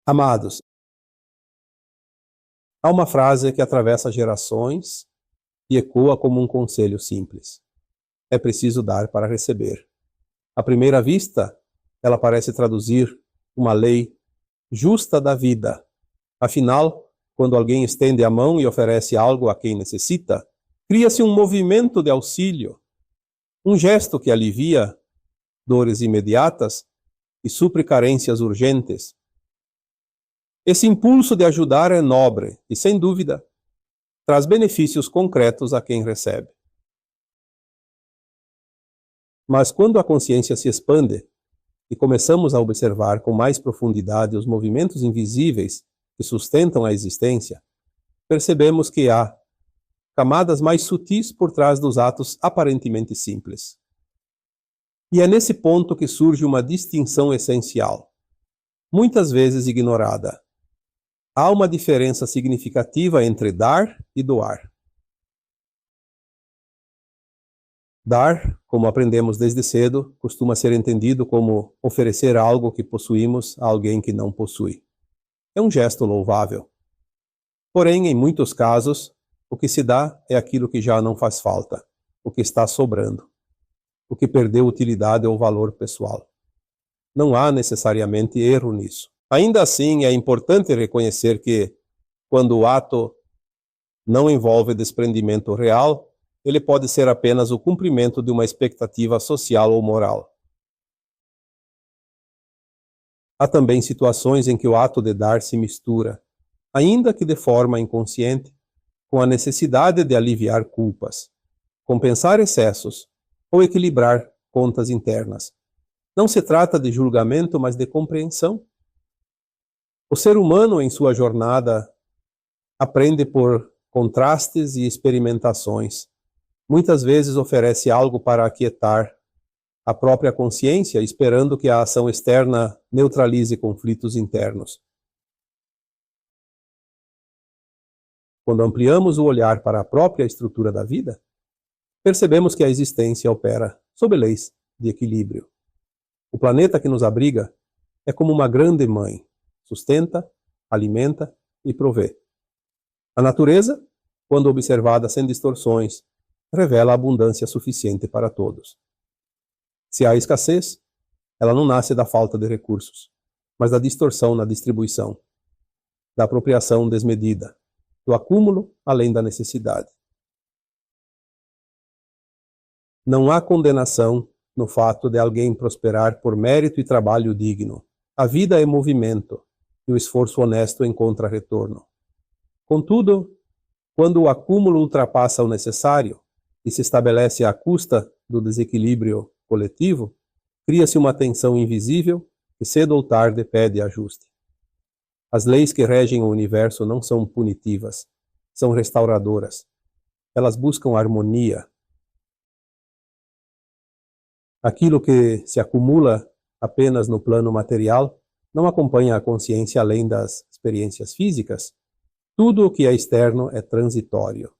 Amados, há uma frase que atravessa gerações e ecoa como um conselho simples. É preciso dar para receber. À primeira vista, ela parece traduzir uma lei justa da vida. Afinal, quando alguém estende a mão e oferece algo a quem necessita, cria-se um movimento de auxílio, um gesto que alivia dores imediatas e supre carências urgentes. Esse impulso de ajudar é nobre e, sem dúvida, traz benefícios concretos a quem recebe. Mas quando a consciência se expande e começamos a observar com mais profundidade os movimentos invisíveis que sustentam a existência, percebemos que há camadas mais sutis por trás dos atos aparentemente simples. E é nesse ponto que surge uma distinção essencial, muitas vezes ignorada. Há uma diferença significativa entre dar e doar. Dar, como aprendemos desde cedo, costuma ser entendido como oferecer algo que possuímos a alguém que não possui. É um gesto louvável. Porém, em muitos casos, o que se dá é aquilo que já não faz falta, o que está sobrando, o que perdeu utilidade ou valor pessoal. Não há necessariamente erro nisso. Ainda assim, é importante reconhecer que, quando o ato não envolve desprendimento real, ele pode ser apenas o cumprimento de uma expectativa social ou moral. Há também situações em que o ato de dar se mistura, ainda que de forma inconsciente, com a necessidade de aliviar culpas, compensar excessos ou equilibrar contas internas. Não se trata de julgamento, mas de compreensão. O ser humano, em sua jornada, aprende por contrastes e experimentações. Muitas vezes oferece algo para aquietar a própria consciência, esperando que a ação externa neutralize conflitos internos. Quando ampliamos o olhar para a própria estrutura da vida, percebemos que a existência opera sob leis de equilíbrio. O planeta que nos abriga é como uma grande mãe, sustenta, alimenta e provê. A natureza, quando observada sem distorções, revela abundância suficiente para todos. Se há escassez, ela não nasce da falta de recursos, mas da distorção na distribuição, da apropriação desmedida, do acúmulo além da necessidade. Não há condenação no fato de alguém prosperar por mérito e trabalho digno. A vida é movimento, e o esforço honesto encontra retorno. Contudo, quando o acúmulo ultrapassa o necessário e se estabelece à custa do desequilíbrio coletivo, cria-se uma tensão invisível que cedo ou tarde pede ajuste. As leis que regem o universo não são punitivas, são restauradoras. Elas buscam harmonia. Aquilo que se acumula apenas no plano material não acompanha a consciência além das experiências físicas. Tudo o que é externo é transitório.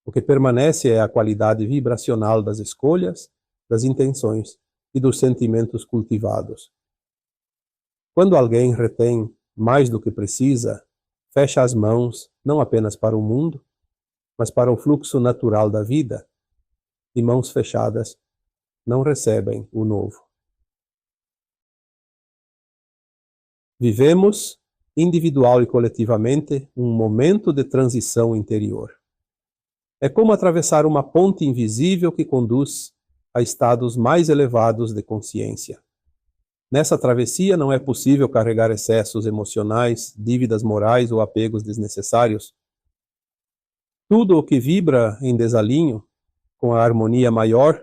O que permanece é a qualidade vibracional das escolhas, das intenções e dos sentimentos cultivados. Quando alguém retém mais do que precisa, fecha as mãos não apenas para o mundo, mas para o fluxo natural da vida, e mãos fechadas não recebem o novo. Vivemos, individual e coletivamente, um momento de transição interior. É como atravessar uma ponte invisível que conduz a estados mais elevados de consciência. Nessa travessia não é possível carregar excessos emocionais, dívidas morais ou apegos desnecessários. Tudo o que vibra em desalinho com a harmonia maior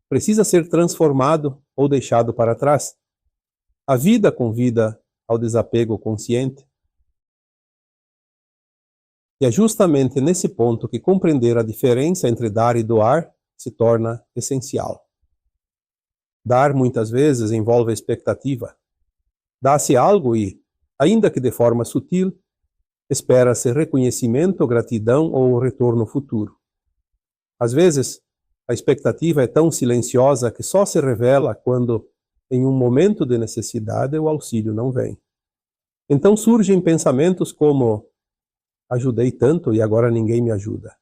precisa ser transformado ou deixado para trás. A vida convida ao desapego consciente. E é justamente nesse ponto que compreender a diferença entre dar e doar se torna essencial. Dar, muitas vezes, envolve expectativa. Dá-se algo e, ainda que de forma sutil, espera-se reconhecimento, gratidão ou retorno futuro. Às vezes, a expectativa é tão silenciosa que só se revela quando, em um momento de necessidade, o auxílio não vem. Então surgem pensamentos como: ajudei tanto e agora ninguém me ajuda.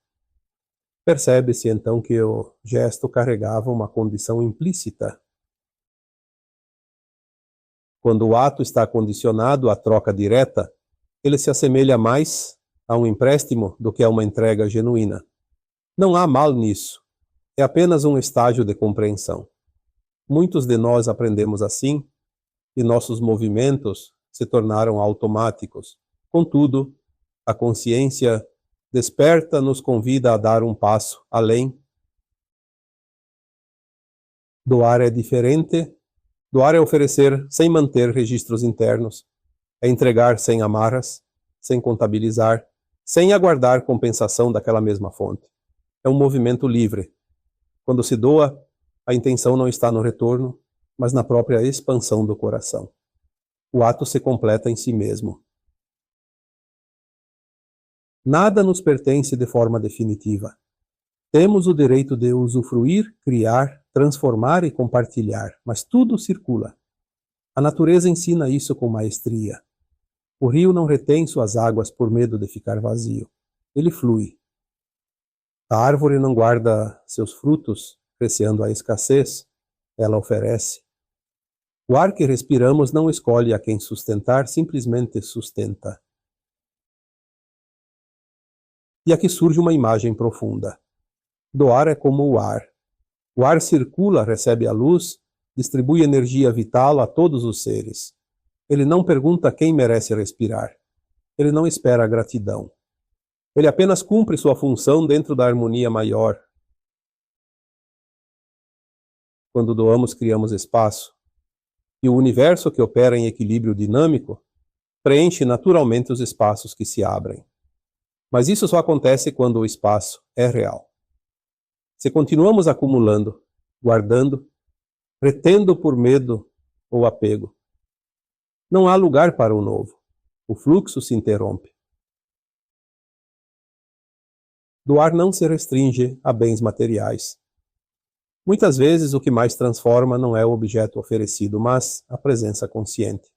Percebe-se então que o gesto carregava uma condição implícita. Quando o ato está condicionado à troca direta, ele se assemelha mais a um empréstimo do que a uma entrega genuína. Não há mal nisso. É apenas um estágio de compreensão. Muitos de nós aprendemos assim e nossos movimentos se tornaram automáticos. Contudo, a consciência desperta nos convida a dar um passo além. Doar é diferente. Doar é oferecer sem manter registros internos. É entregar sem amarras, sem contabilizar, sem aguardar compensação daquela mesma fonte. É um movimento livre. Quando se doa, a intenção não está no retorno, mas na própria expansão do coração. O ato se completa em si mesmo. Nada nos pertence de forma definitiva. Temos o direito de usufruir, criar, transformar e compartilhar, mas tudo circula. A natureza ensina isso com maestria. O rio não retém suas águas por medo de ficar vazio. Ele flui. A árvore não guarda seus frutos, receando a escassez. Ela oferece. O ar que respiramos não escolhe a quem sustentar, simplesmente sustenta. E aqui surge uma imagem profunda. Doar é como o ar. O ar circula, recebe a luz, distribui energia vital a todos os seres. Ele não pergunta quem merece respirar. Ele não espera a gratidão. Ele apenas cumpre sua função dentro da harmonia maior. Quando doamos, criamos espaço. E o universo que opera em equilíbrio dinâmico preenche naturalmente os espaços que se abrem. Mas isso só acontece quando o espaço é real. Se continuamos acumulando, guardando, retendo por medo ou apego, não há lugar para o novo. O fluxo se interrompe. Doar não se restringe a bens materiais. Muitas vezes o que mais transforma não é o objeto oferecido, mas a presença consciente.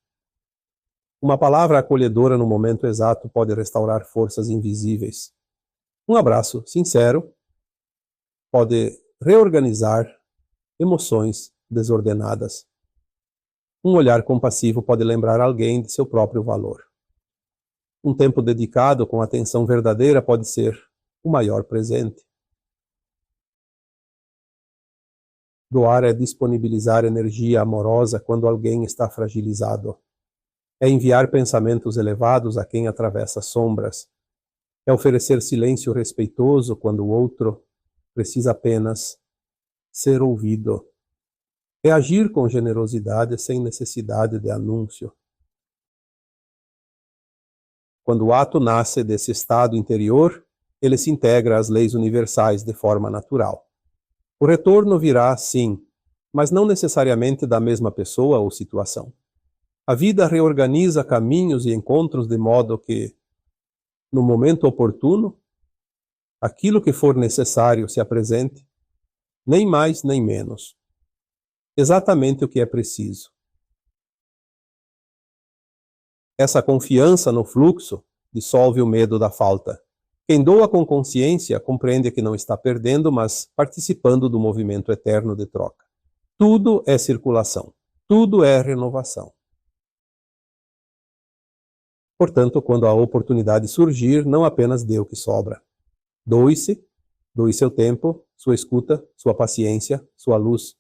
Uma palavra acolhedora no momento exato pode restaurar forças invisíveis. Um abraço sincero pode reorganizar emoções desordenadas. Um olhar compassivo pode lembrar alguém de seu próprio valor. Um tempo dedicado com atenção verdadeira pode ser o maior presente. Doar é disponibilizar energia amorosa quando alguém está fragilizado. É enviar pensamentos elevados a quem atravessa sombras. É oferecer silêncio respeitoso quando o outro precisa apenas ser ouvido. É agir com generosidade sem necessidade de anúncio. Quando o ato nasce desse estado interior, ele se integra às leis universais de forma natural. O retorno virá, sim, mas não necessariamente da mesma pessoa ou situação. A vida reorganiza caminhos e encontros de modo que, no momento oportuno, aquilo que for necessário se apresente, nem mais nem menos. Exatamente o que é preciso. Essa confiança no fluxo dissolve o medo da falta. Quem doa com consciência compreende que não está perdendo, mas participando do movimento eterno de troca. Tudo é circulação. Tudo é renovação. Portanto, quando a oportunidade surgir, não apenas dê o que sobra. Doe-se, doe seu tempo, sua escuta, sua paciência, sua luz.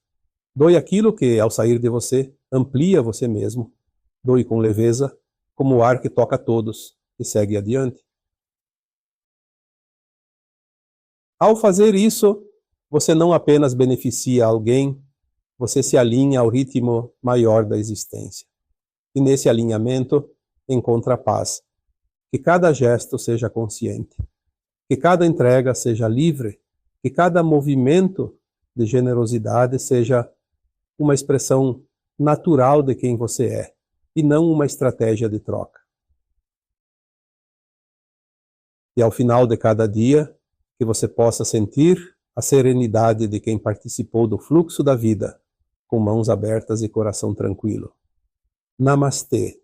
Doe aquilo que, ao sair de você, amplia você mesmo. Doe com leveza, como o ar que toca a todos e segue adiante. Ao fazer isso, você não apenas beneficia alguém, você se alinha ao ritmo maior da existência. E nesse alinhamento, encontra a paz. Que cada gesto seja consciente. Que cada entrega seja livre. Que cada movimento de generosidade seja uma expressão natural de quem você é, e não uma estratégia de troca. E ao final de cada dia, que você possa sentir a serenidade de quem participou do fluxo da vida, com mãos abertas e coração tranquilo. Namastê.